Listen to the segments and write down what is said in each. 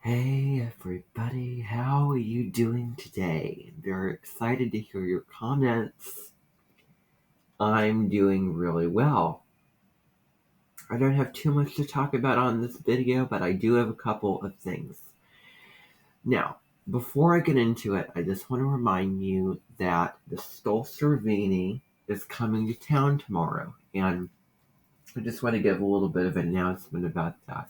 Hey everybody, how are you doing today? I'm very excited to hear your comments. I'm doing really well. I don't have too much to talk about on this video, but I do have a couple of things. Now, before I get into it, I just want to remind you that the Stol Cervini is coming to town tomorrow, and I just want to give a little bit of an announcement about that.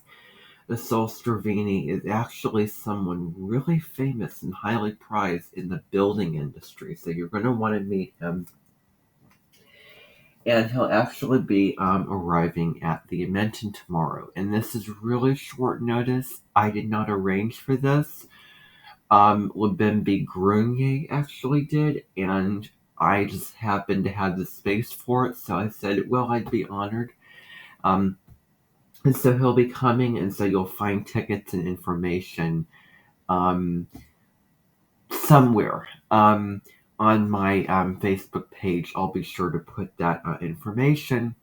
The Sol Stravini is actually someone really famous and highly prized in the building industry, so you're going to want to meet him. And he'll actually be arriving at the Edmonton tomorrow. And this is really short notice. I did not arrange for this. Lebembe Grunier actually did, and I just happened to have the space for it, so I said, well, I'd be honored. And so he'll be coming, and so you'll find tickets and information somewhere on my Facebook page. I'll be sure to put that information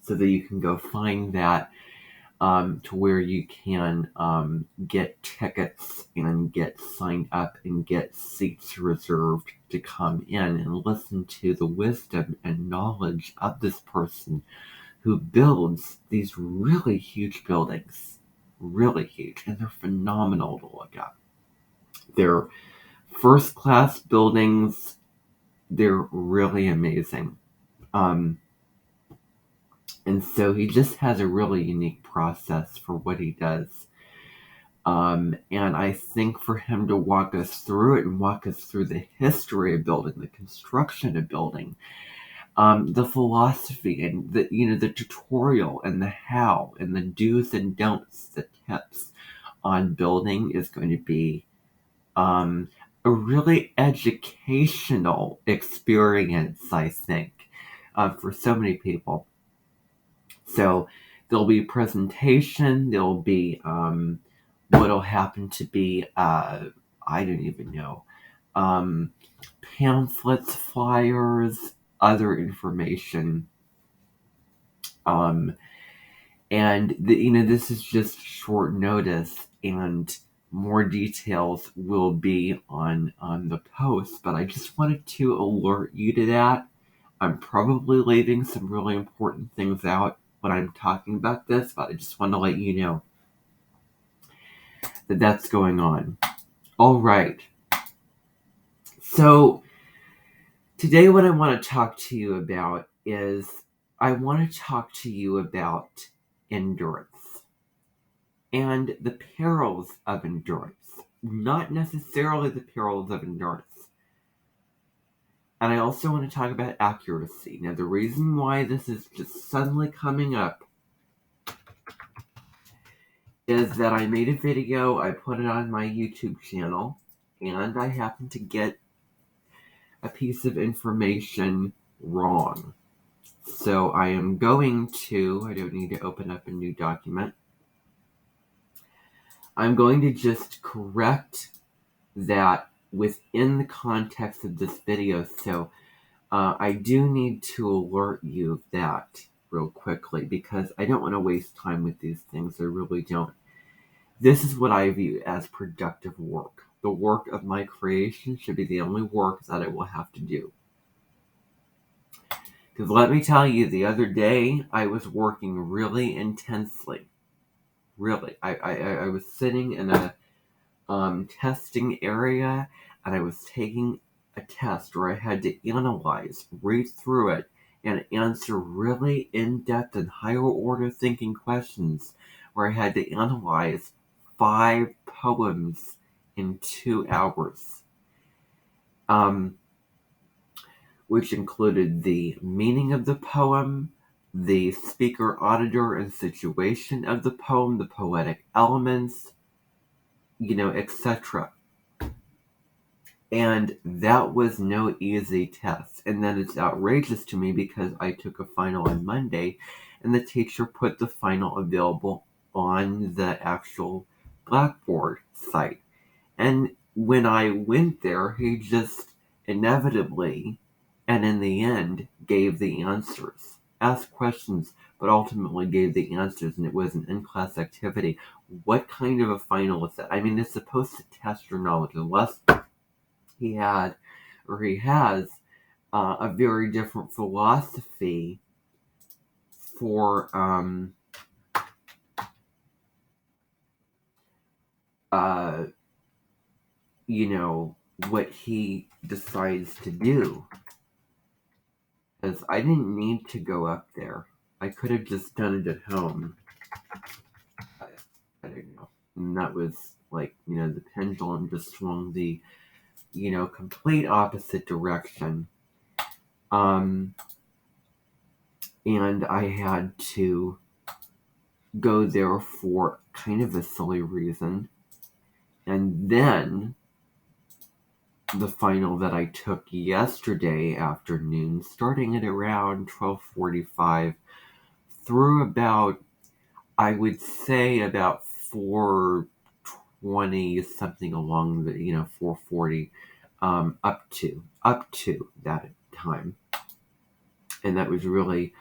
so that you can go find that to where you can get tickets and get signed up and get seats reserved to come in and listen to the wisdom and knowledge of this person who builds these really huge buildings. Really huge, and they're phenomenal to look at. They're first class buildings. They're really amazing. Um, and so he just has a really unique process for what he does. And I think for him to walk us through it and walk us through the history of building, the construction of building, the philosophy and the tutorial and the how and the do's and don'ts, the tips on building is going to be um, a really educational experience, I think, for so many people. So there'll be presentation, there'll be what'll happen to be, I don't even know, um, pamphlets, flyers, other information. Um, and this is just short notice, and more details will be on the post, but I just wanted to alert you to that. I'm probably leaving some really important things out when I'm talking about this, but I just want to let you know that that's going on. All right. So today what I want to talk to you about is I want to talk to you about endurance and the perils of endurance, not necessarily the perils of endurance. And I also want to talk about accuracy. Now, the reason why this is just suddenly coming up is that I made a video, I put it on my YouTube channel, and I happened to get a piece of information wrong. So I am going to, I don't need to open up a new document. I'm going to just correct that within the context of this video. So I do need to alert you of that real quickly because I don't want to waste time with these things. I really don't. This is what I view as productive work. The work of my creation should be the only work that I will have to do. Because let me tell you, the other day I was working really intensely. Really. I was sitting in a testing area, and I was taking a test where I had to analyze, read through it, and answer really in-depth and higher order thinking questions where I had to analyze 5 poems in 2 hours, which included the meaning of the poem, the speaker, auditor, and situation of the poem, the poetic elements, etc. And that was no easy test. And then it's outrageous to me because I took a final on Monday and the teacher put the final available on the actual Blackboard site. And when I went there, he just inevitably and in the end gave the answers. Asked questions, but ultimately gave the answers, and it was an in-class activity what kind of a final is that? I mean, it's supposed to test your knowledge, unless he had or he has a very different philosophy for uh, what he decides to do. Because I didn't need to go up there. I could have just done it at home. I don't know. And that was like, the pendulum just swung the, complete opposite direction. And I had to go there for kind of a silly reason. And then the final that I took yesterday afternoon, starting at around 12:45 through about, I would say about 4:20, something along the 4:40, up to that time, and that was really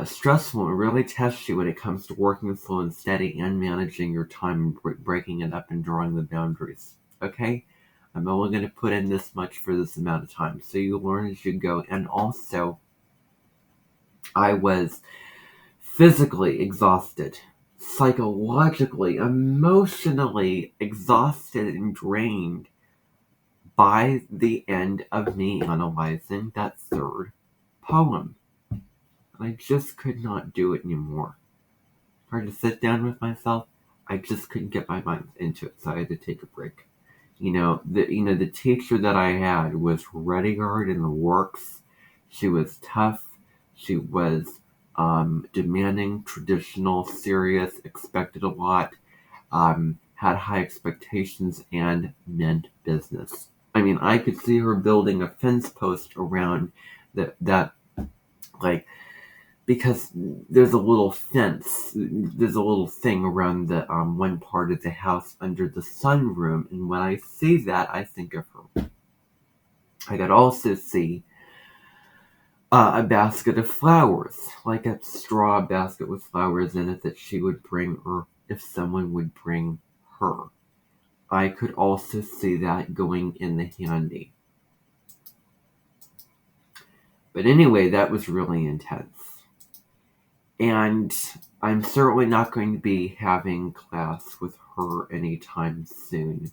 stressful and really tests you when it comes to working slow and steady and managing your time, breaking it up and drawing the boundaries. Okay, I'm only going to put in this much for this amount of time, so you learn as you go. And also, I was physically exhausted, psychologically, emotionally exhausted and drained by the end of me analyzing that third poem. I just could not do it anymore. Hard to sit down with myself. I just couldn't get my mind into it, so I had to take a break. The teacher that I had was Rudyard in the works. She was tough. She was demanding, traditional, serious, expected a lot, had high expectations, and meant business. I mean, I could see her building a fence post around that like, because there's a little fence, there's a little thing around the one part of the house under the sunroom, and when I see that, I think of her. I could also see a basket of flowers, like a straw basket with flowers in it that she would bring, or if someone would bring her. I could also see that going in the handy. But anyway, that was really intense. And I'm certainly not going to be having class with her anytime soon.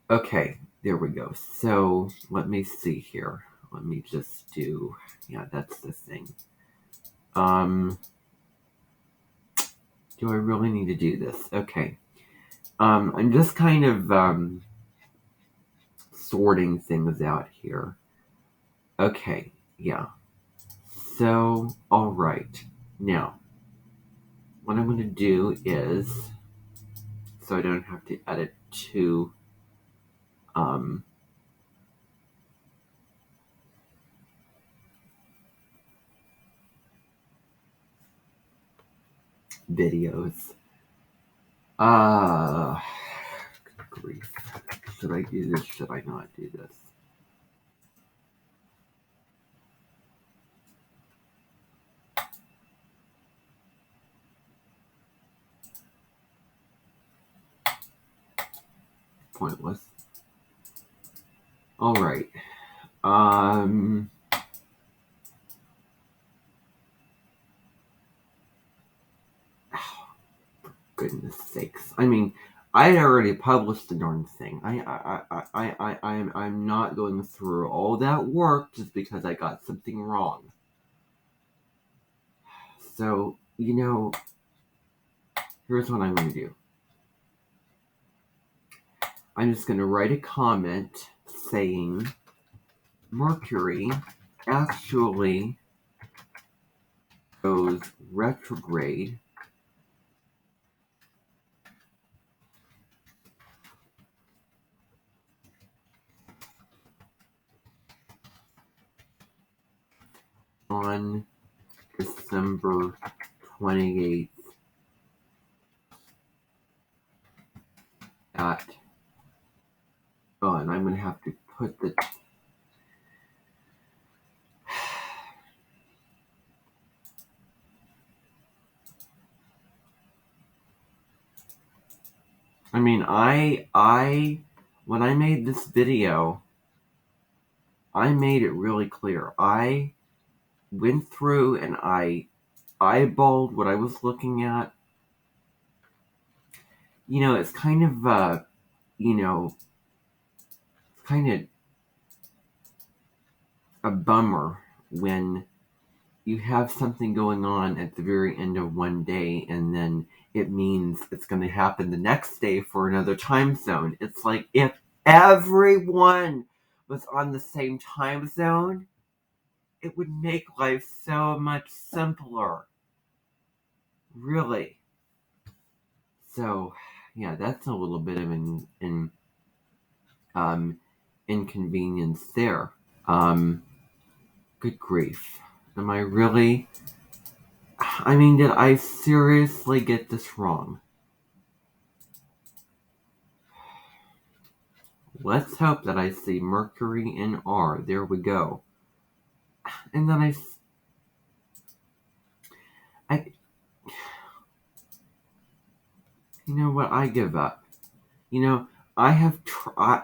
Okay, there we go. So let me see here. Let me just do, yeah, that's the thing. Do I really need to do this? Okay. I'm just kind of sorting things out here. Okay, yeah. So, all right. Now, what I'm going to do is, so I don't have to edit two videos. Good grief. Should I do this? Should I not do this? Pointless. All right. Goodness sakes. I mean, I had already published the darn thing. I'm not going through all that work just because I got something wrong. So, here's what I'm going to do. I'm just going to write a comment saying Mercury actually goes retrograde on December 28th at, oh, and I'm going to have to put the, I mean, when I made this video, I made it really clear. I went through and I eyeballed what I was looking at. It's kind of, it's kind of a bummer when you have something going on at the very end of one day and then it means it's going to happen the next day for another time zone. It's like if everyone was on the same time zone, it would make life so much simpler. Really. So, yeah, that's a little bit of an inconvenience there. Good grief. Am I really? I mean, did I seriously get this wrong? Let's hope that I see Mercury in R. There we go. And then you know what? I give up. I have tried.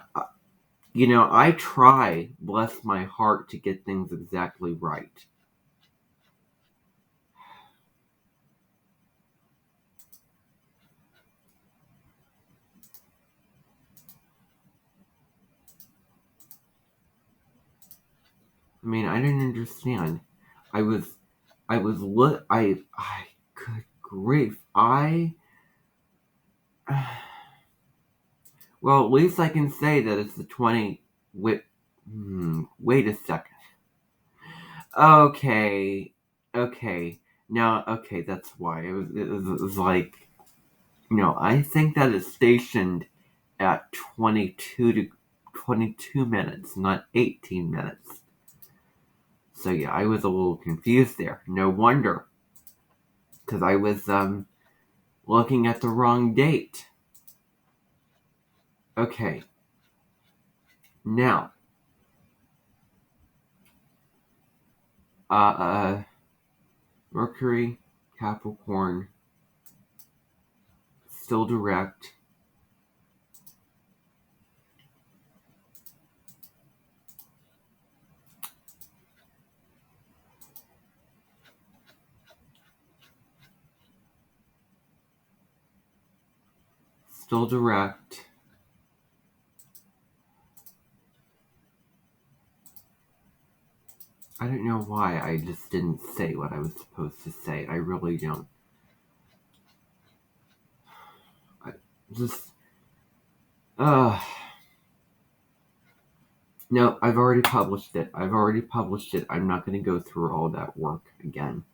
I try, bless my heart, to get things exactly right. I mean, I didn't understand. Good grief. Well, at least I can say that it's the 20, wait a second. Okay. Now, okay, that's why. It was like, I think that it's stationed at 22 minutes, not 18 minutes. So yeah, I was a little confused there. No wonder. Because I was looking at the wrong date. Okay. Now, Mercury, Capricorn, still direct. Still direct. I don't know why I just didn't say what I was supposed to say. I really don't. I just, no, I've already published it. I'm not going to go through all that work again.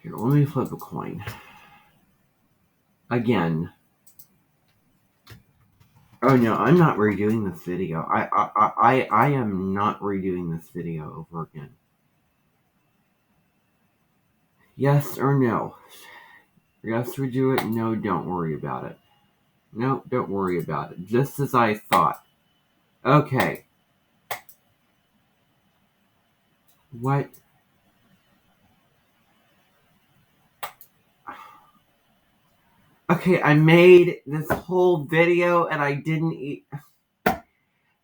Here, let me flip a coin. Again. Oh no, I'm not redoing this video. I am not redoing this video over again. Yes or no? Yes, redo it. No, don't worry about it. No, don't worry about it. Just as I thought. Okay. What? Okay, I made this whole video and I didn't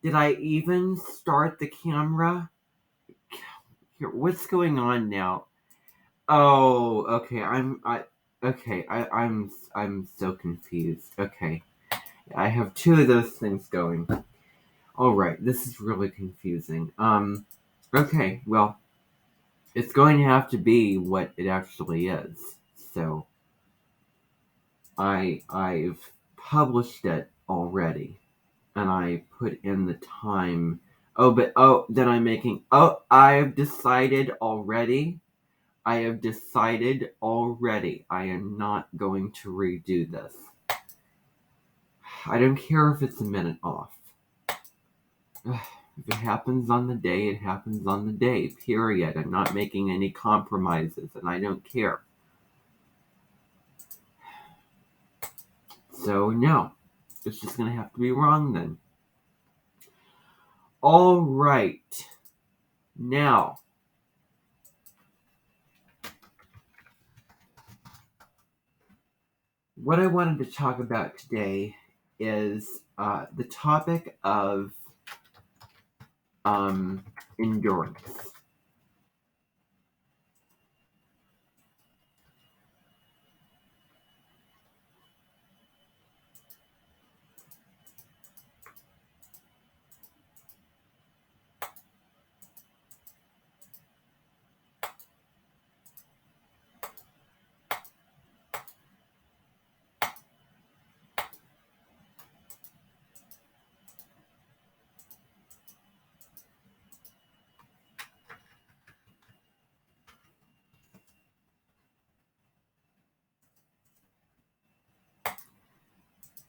Did I even start the camera? Here, what's going on now? Oh, okay. I'm so confused. Okay. I have two of those things going. All right, this is really confusing. Okay, well, it's going to have to be what it actually is. So I've published it already, and I put in the time. Then I'm making. Oh, I've decided already. I have decided already. I am not going to redo this. I don't care if it's a minute off. If it happens on the day, it happens on the day, period. I'm not making any compromises, and I don't care. So, no, it's just going to have to be wrong then. All right. Now, what I wanted to talk about today is the topic of endurance.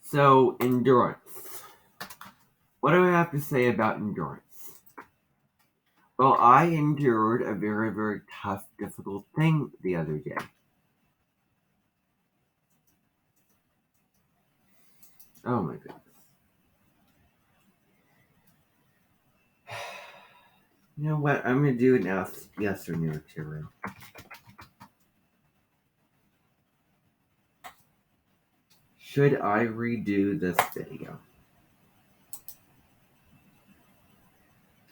So, endurance. What do I have to say about endurance? Well, I endured a very, very tough, difficult thing the other day. Oh my goodness. You know what? I'm going to do an yes or no, Tiro. Should I redo this video?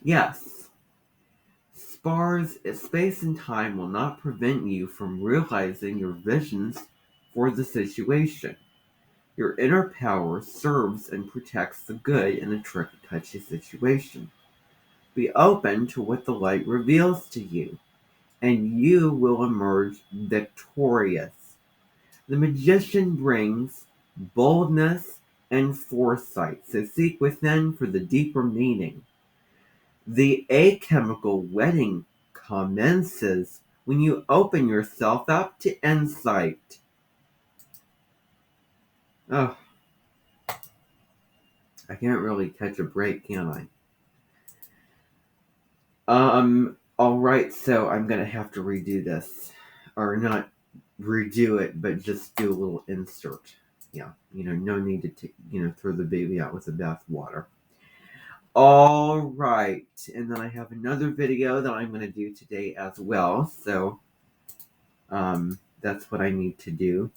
Yes. Space and time will not prevent you from realizing your visions for the situation. Your inner power serves and protects the good in a tricky, touchy situation. Be open to what the light reveals to you, and you will emerge victorious. The magician brings boldness and foresight, so seek within for the deeper meaning. The alchemical wedding commences when you open yourself up to insight. Oh, I can't really catch a break, can I? Alright, so I'm gonna have to redo this. Or not redo it, but just do a little insert. Yeah, no need to, throw the baby out with the bathwater. Alright, and then I have another video that I'm gonna do today as well, so that's what I need to do.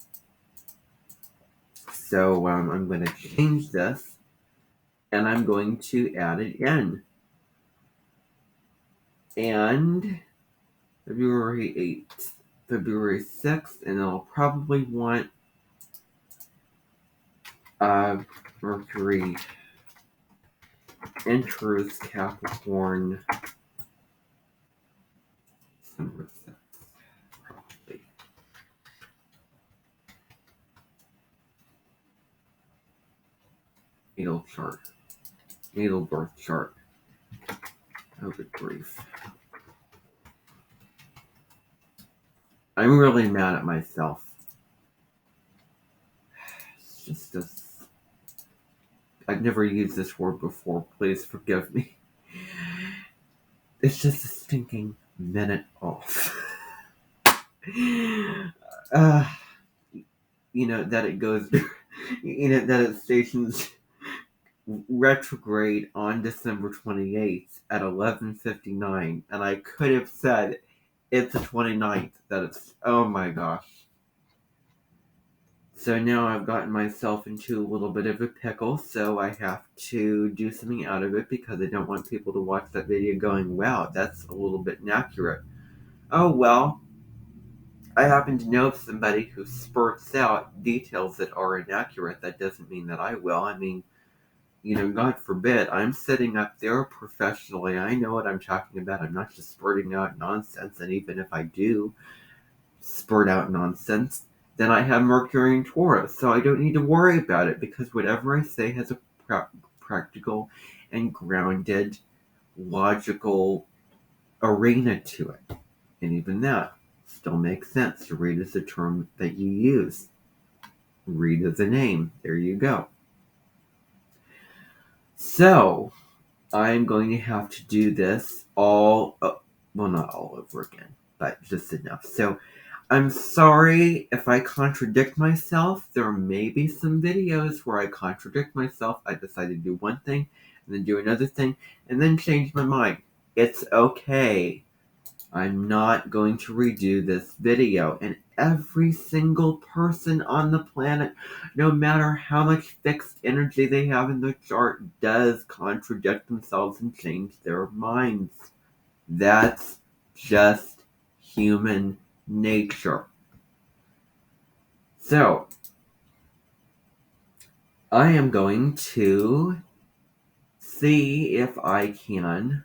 So I'm going to change this, and I'm going to add it in. And February 8th, February 6th, and I'll probably want Mercury enters Capricorn December 6th, probably. Natal birth chart. Oh, good grief. I'm really mad at myself. It's just I've never used this word before. Please forgive me. It's just a stinking minute off. That it goes, that it stations retrograde on December 28th at 11:59, and I could have said it's the 29th. Oh my gosh. So now I've gotten myself into a little bit of a pickle, so I have to do something out of it because I don't want people to watch that video going, wow, that's a little bit inaccurate. Oh well, I happen to know somebody who spurts out details that are inaccurate. That doesn't mean that I will. I mean, God forbid, I'm sitting up there professionally. I know what I'm talking about. I'm not just spurting out nonsense. And even if I do spurt out nonsense, then I have Mercury in Taurus. So I don't need to worry about it because whatever I say has a practical and grounded, logical arena to it. And even that still makes sense. To read is the term that you use. Read is a name. There you go. So, I'm going to have to do this not all over again, but just enough. So, I'm sorry if I contradict myself. There may be some videos where I contradict myself. I decide to do one thing, and then do another thing, and then change my mind. It's okay. I'm not going to redo this video, and every single person on the planet, no matter how much fixed energy they have in the chart, does contradict themselves and change their minds. That's just human nature. So, I am going to see if I can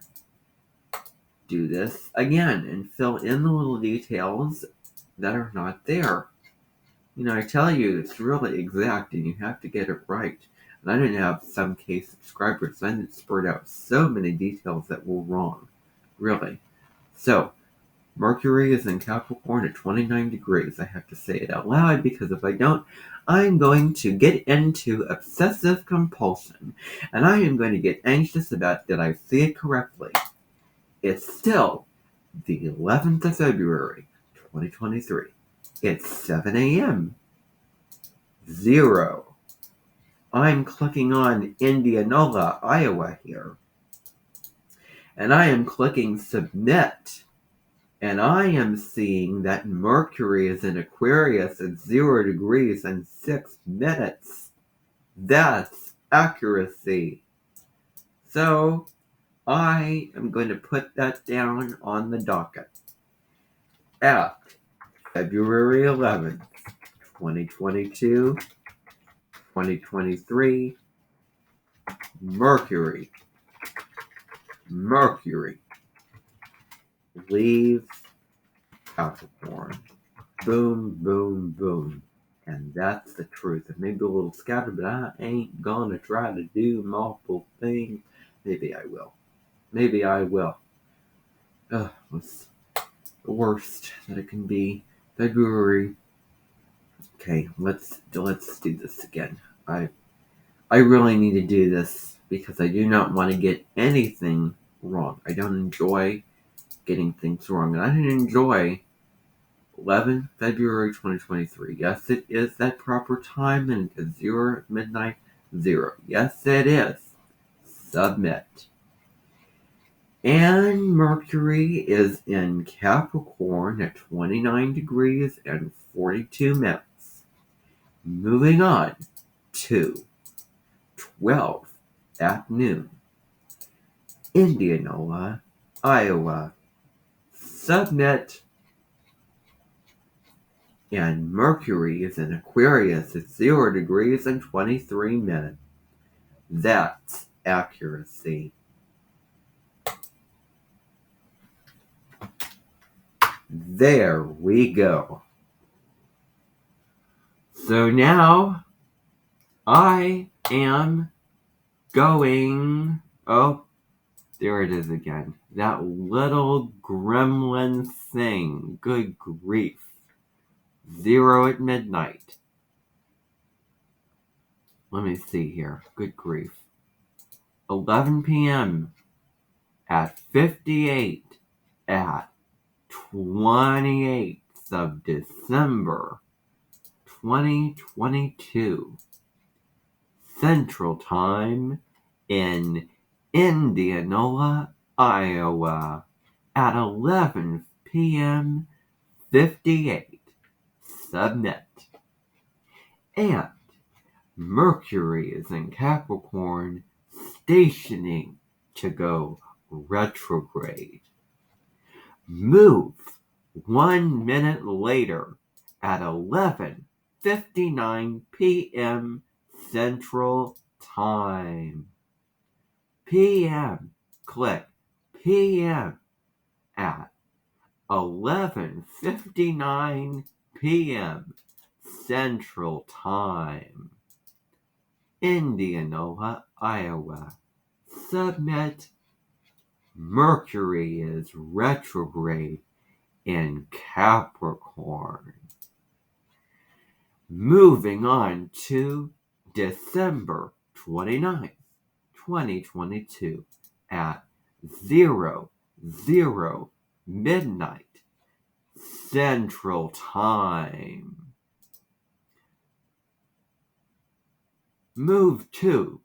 do this again and fill in the little details that are not there. I tell you, it's really exact and you have to get it right. And I didn't have some K subscribers, so I didn't spurt out so many details that were wrong. Really. So, Mercury is in Capricorn at 29 degrees. I have to say it out loud because if I don't, I'm going to get into obsessive compulsion. And I am going to get anxious about did I see it correctly. It's still the 11th of February, 2023. It's 7 a.m. 0. I'm clicking on Indianola, Iowa here. And I am clicking submit. And I am seeing that Mercury is in Aquarius at 0 degrees and 6 minutes. That's accuracy. So I am going to put that down on the docket at February 11th, 2022, 2023, Mercury leaves Capricorn. Boom, boom, boom. And that's the truth. It may be a little scattered, but I ain't gonna try to do multiple things. Maybe I will. What's the worst that it can be? February. Okay, let's do this again. I really need to do this because I do not want to get anything wrong. I don't enjoy getting things wrong. And I didn't enjoy 11 February 2023. Yes, it is that proper time and it's 0 midnight 0. Yes, it is. Submit. And Mercury is in Capricorn at 29 degrees and 42 minutes. Moving on to 12 at noon. Indianola, Iowa. Submit. And Mercury is in Aquarius at 0 degrees and 23 minutes. That's accuracy. There we go. So now I am going... Oh, there it is again. That little gremlin thing. Good grief. 0 at midnight. Let me see here. Good grief. 11 p.m. at 58 at 28th of December 2022 Central Time in Indianola, Iowa at 11 p.m. 58. Submit. And Mercury is in Capricorn, stationing to go retrograde. Move 1 minute later at 11:59 p.m. Central Time. p.m. Click p.m. at 11:59 p.m. Central Time. Indianola, Iowa. Submit. Mercury is retrograde in Capricorn. Moving on to December 29th, 2022 at 00 midnight Central Time. Move to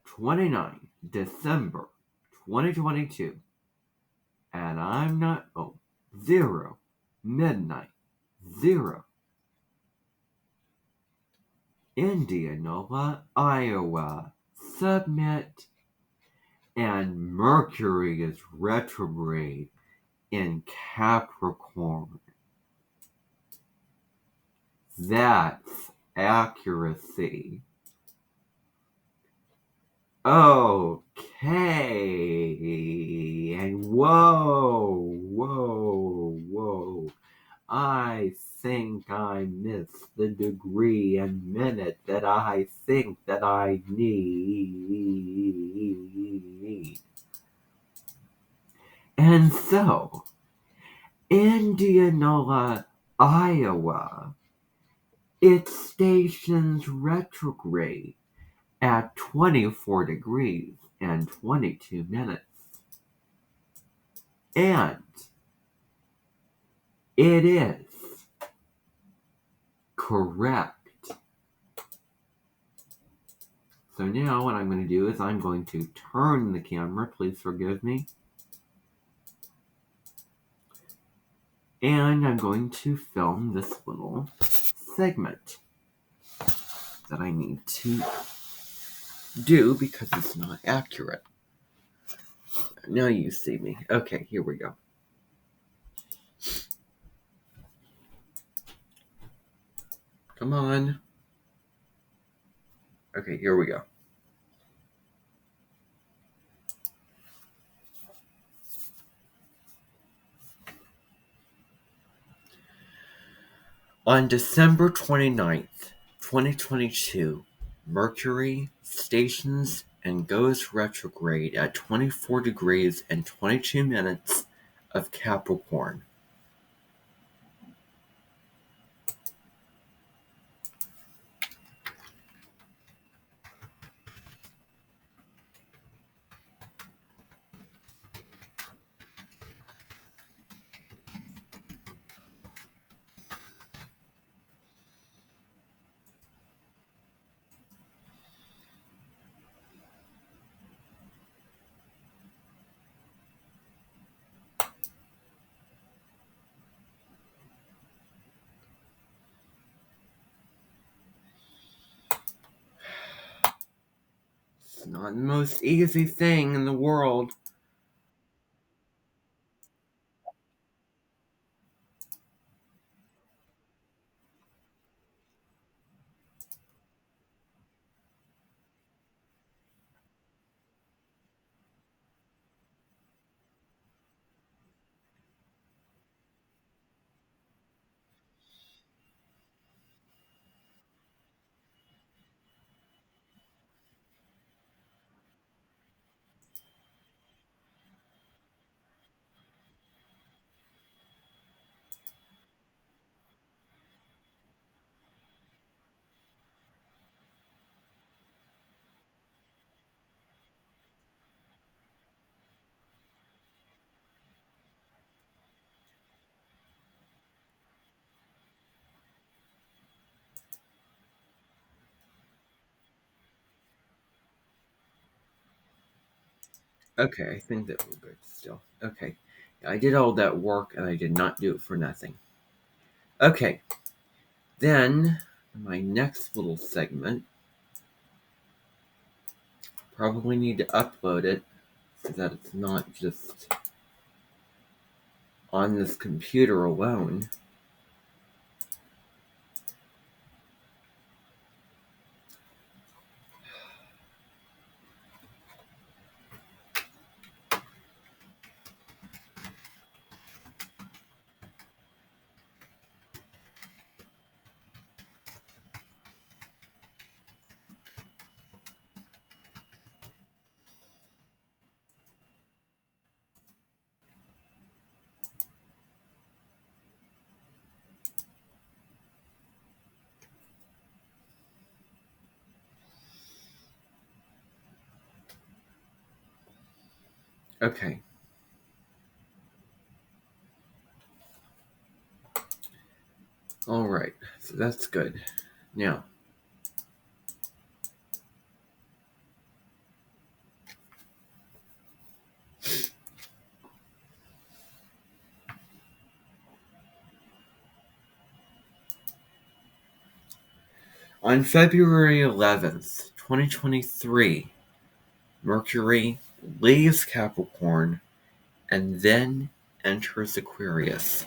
29 December 2022 and I'm not 0 midnight 0 Indianola, Iowa. Submit. And Mercury is retrograde in Capricorn. That's accuracy. Okay. And whoa. I think I missed the degree and minute that I think that I need. And so, Indianola, Iowa, it stations retrograde at 24 degrees and 22 minutes. And it is correct. So now what I'm going to do is I'm going to turn the camera, please forgive me. And I'm going to film this little segment that I need to do because it's not accurate. Now you see me. Okay, here we go. Come on. Okay, here we go. On December 29th, 2022, Mercury stations and goes retrograde at 24 degrees and 22 minutes of Capricorn. It's not the most easy thing in the world. Okay, I think that we're good still. Okay, I did all that work and I did not do it for nothing. Okay, then my next little segment, probably need to upload it so that it's not just on this computer alone. Okay. All right. So that's good. Now, on February 11th, 2023, Mercury leaves Capricorn and then enters Aquarius.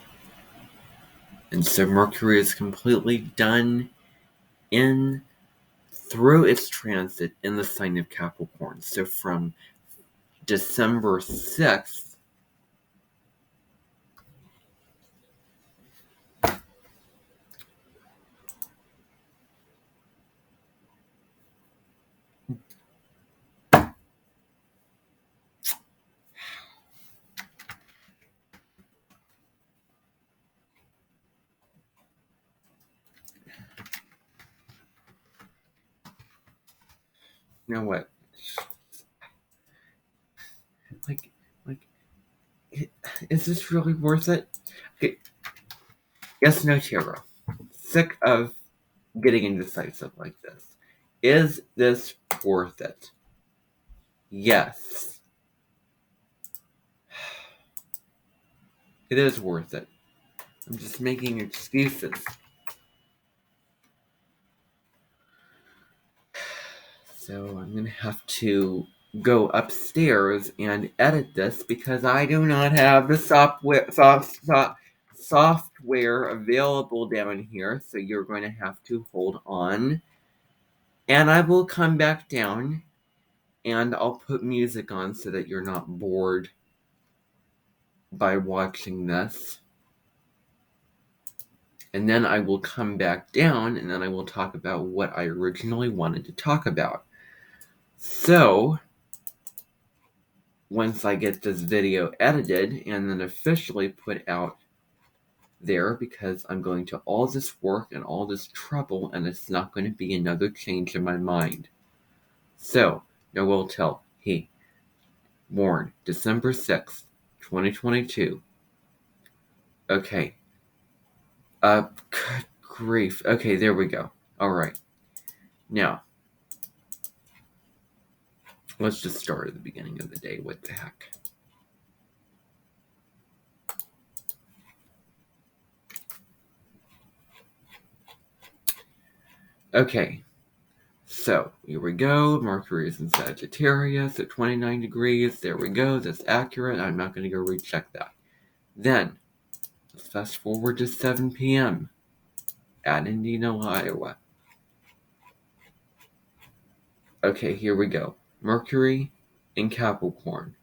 And so Mercury is completely done in through its transit in the sign of Capricorn. So from December 6th now what? Like, like, is this really worth it? Okay. Yes, no, Tarot. Sick of getting indecisive like this. Is this worth it? Yes. It is worth it. I'm just making excuses. So I'm going to have to go upstairs and edit this because I do not have the software available down here. So you're going to have to hold on. And I will come back down and I'll put music on so that you're not bored by watching this. And then I will come back down and then I will talk about what I originally wanted to talk about. So, once I get this video edited and then officially put out there, because I'm going to all this work and all this trouble and it's not going to be another change in my mind. So, Noel Tell, he, born December 6th, 2022. Okay. Good grief. Okay, there we go. Alright. Now, let's just start at the beginning of the day. What the heck? Okay. So, here we go. Mercury is in Sagittarius at 29 degrees. There we go. That's accurate. I'm not going to go recheck that. Then, let's fast forward to 7 p.m. at Indiana, Iowa. Okay, here we go. Mercury in Capricorn.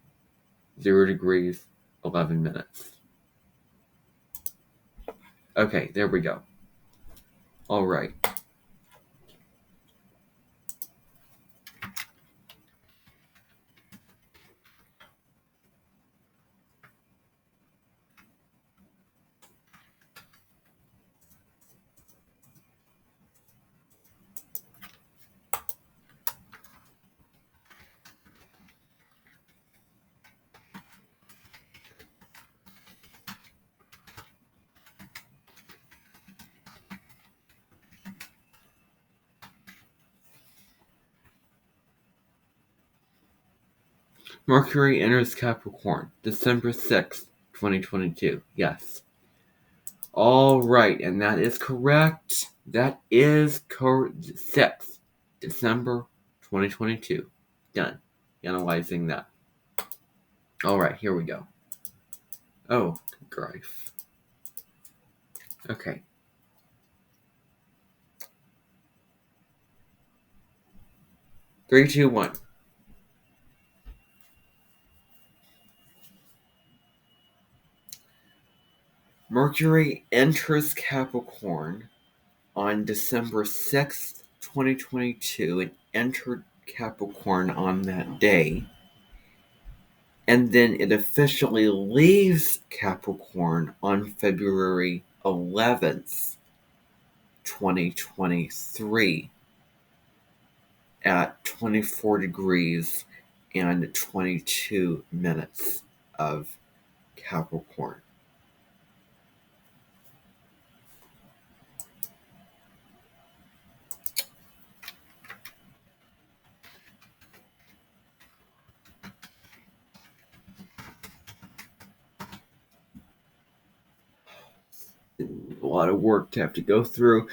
0 degrees, 11 minutes. Okay, there we go. All right. Mercury enters Capricorn, December 6th, 2022. Yes. All right, and that is correct. That is 6th, December 2022. Done. Analyzing that. All right, here we go. Oh, grief. Okay. Three, two, one. Mercury enters Capricorn on December 6th, 2022. It entered Capricorn on that day. And then it officially leaves Capricorn on February 11th, 2023 at 24 degrees and 22 minutes of Capricorn. A lot of work to have to go through.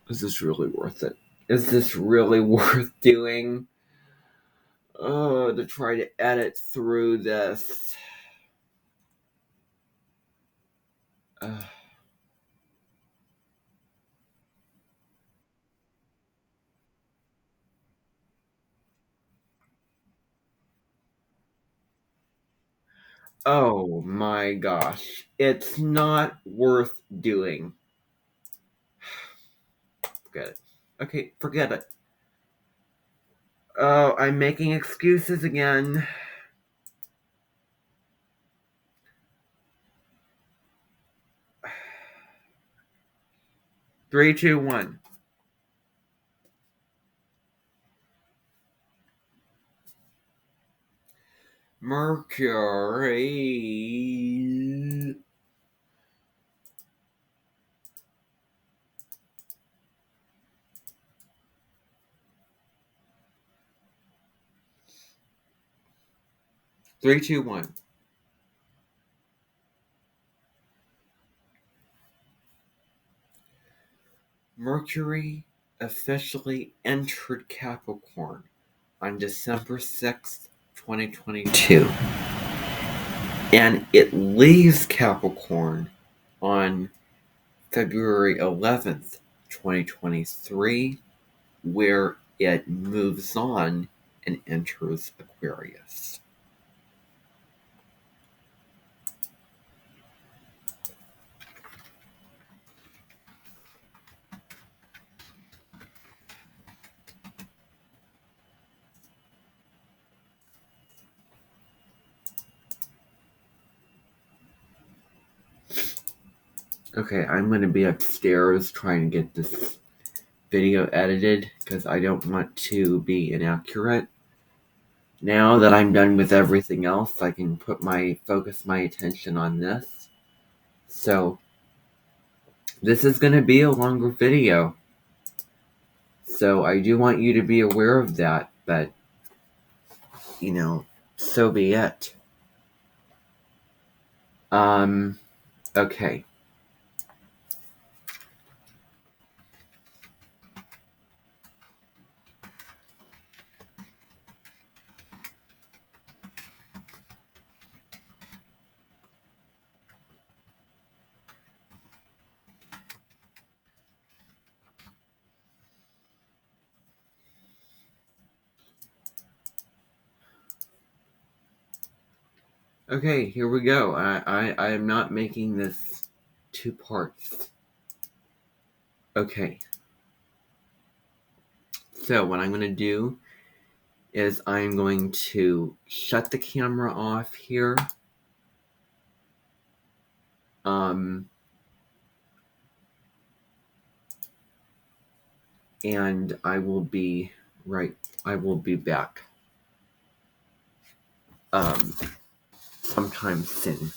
Is this really worth it? Is this really worth doing? To try to edit through this. Oh my gosh. It's not worth doing. Forget it. Okay, forget it. Oh, I'm making excuses again. 3, 2, 1. Mercury. Three, two, one. Mercury officially entered Capricorn on December 6th, 2022. And it leaves Capricorn on February 11th, 2023, where it moves on and enters Aquarius. Okay, I'm going to be upstairs trying to get this video edited because I don't want to be inaccurate. Now that I'm done with everything else, I can focus my attention on this. So, this is going to be a longer video. So, I do want you to be aware of that, but, so be it. Okay. Okay, here we go. I am not making this 2 parts. Okay. So what I'm going to do is I'm going to shut the camera off here. And I will be back sometime soon,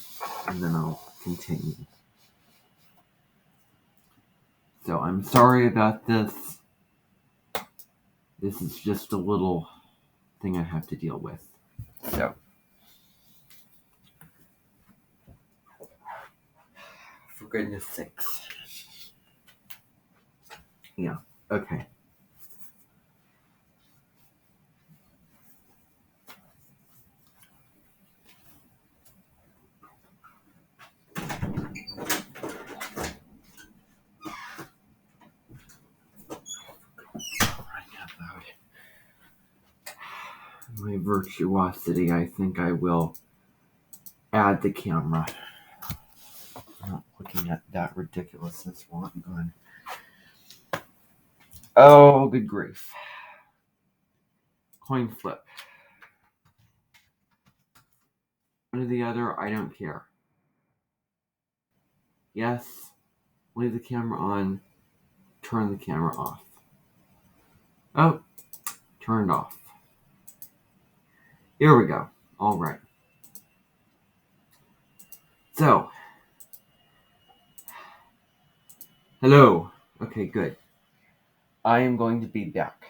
and then I'll continue. So I'm sorry about this. This is just a little thing I have to deal with. So, for goodness sakes. Yeah, okay. My virtuosity, I think I will add the camera. I'm not looking at that ridiculousness while I'm gone. Oh, good grief. Coin flip. One or the other, I don't care. Yes, leave the camera on, turn the camera off. Oh, turned off. Here we go. All right. So, hello. Okay, good. I am going to be back.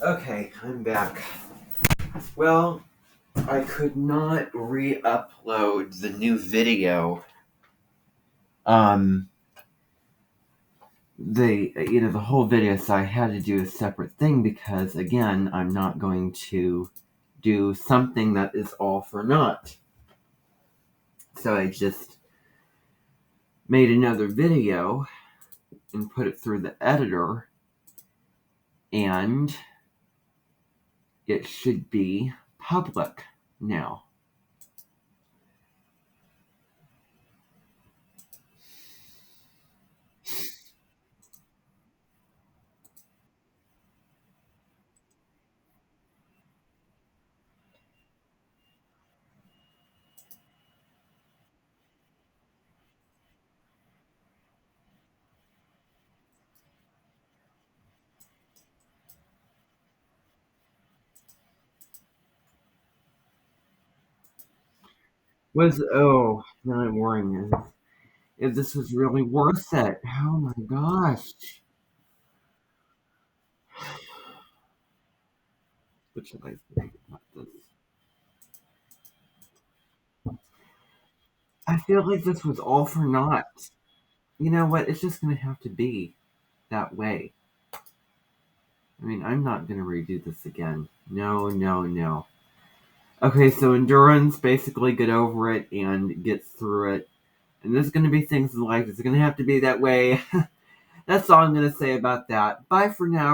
Okay, I'm back. Well, I could not re-upload the new video. The whole video, so I had to do a separate thing because, again, I'm not going to do something that is all for naught. So I just made another video and put it through the editor, and it should be public now. Now I'm worrying if this was really worth it. Oh my gosh. What should I think about this? I feel like this was all for naught. You know what? It's just going to have to be that way. I mean, I'm not going to redo this again. No, no, no. Okay, so endurance, basically get over it and get through it. And there's going to be things in life that's going to have to be that way. That's all I'm going to say about that. Bye for now.